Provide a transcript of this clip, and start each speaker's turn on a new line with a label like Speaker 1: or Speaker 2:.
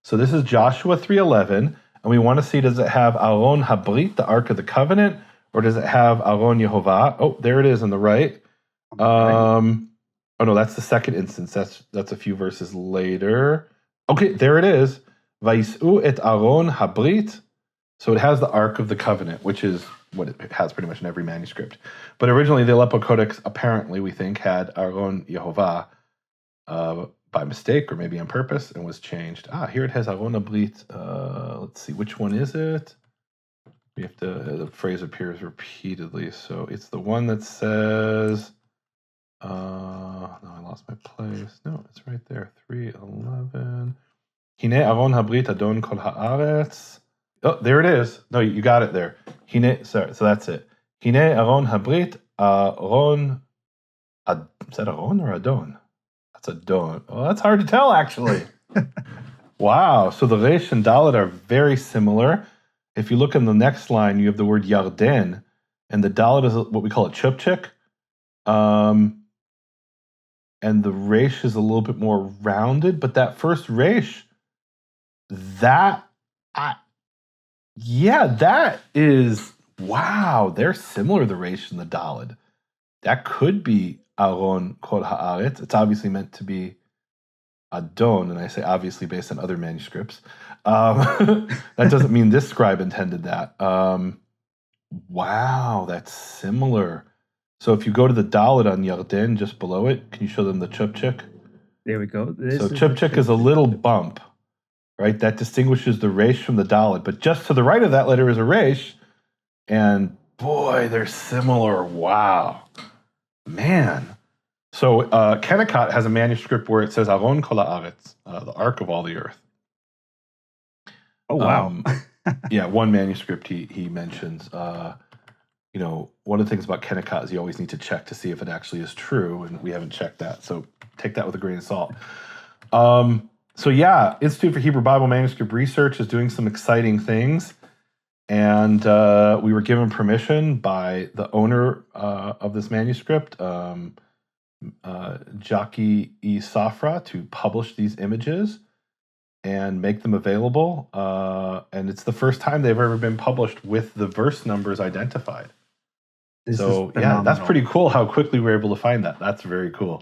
Speaker 1: So this is Joshua 3:11, and we want to see, does it have Aron Habrit, the Ark of the Covenant, or does it have Aron Yehovah? Oh, there it is on the right. Oh no, that's the second instance. That's a few verses later. Okay, there it is. Vayis'u et Aron Habrit. So it has the Ark of the Covenant, which is what it has pretty much in every manuscript. But originally, the Aleppo Codex, apparently, we think, had Aron Yehovah by mistake or maybe on purpose and was changed. Here it has Aron Habrit. Let's see, which one is it? We have to, the phrase appears repeatedly. So it's the one that says, no, I lost my place. No, it's right there. 3:11. Hine Aron Habrit Adon Kol Haaretz. Oh, there it is. No, you got it there. Sorry, so that's it. Hine Aron Habrit Aron. Is that Aron or Adon? That's Adon. Oh, that's hard to tell, actually. Wow. So the Resh and Dalet are very similar. If you look in the next line, you have the word Yarden, and the Dalet is what we call a chupchik. And the Resh is a little bit more rounded, but that first Resh, that is, wow, they're similar, the Resh and the Dalet. That could be Aron Kol Haaretz. It's obviously meant to be Adon, and I say obviously based on other manuscripts. That doesn't mean this scribe intended that. Wow, that's similar. So if you go to the Dalet on Yarden, just below it, can you show them the chupchik?
Speaker 2: There we go.
Speaker 1: So chupchik is a little bump, right? That distinguishes the Resh from the Dalet. But just to the right of that letter is a Resh, and boy, they're similar. Wow. Man. So Kennecott has a manuscript where it says Aron Kol Haaretz, the Ark of all the earth.
Speaker 2: Oh, wow.
Speaker 1: Yeah, one manuscript he mentions. One of the things about Kennecott is you always need to check to see if it actually is true, and we haven't checked that. So take that with a grain of salt. So yeah, Institute for Hebrew Bible Manuscript Research is doing some exciting things. And we were given permission by the owner of this manuscript, Jackie E. Safra, to publish these images and make them available. And it's the first time they've ever been published with the verse numbers identified. So yeah, that's pretty cool how quickly we were able to find that. That's very cool.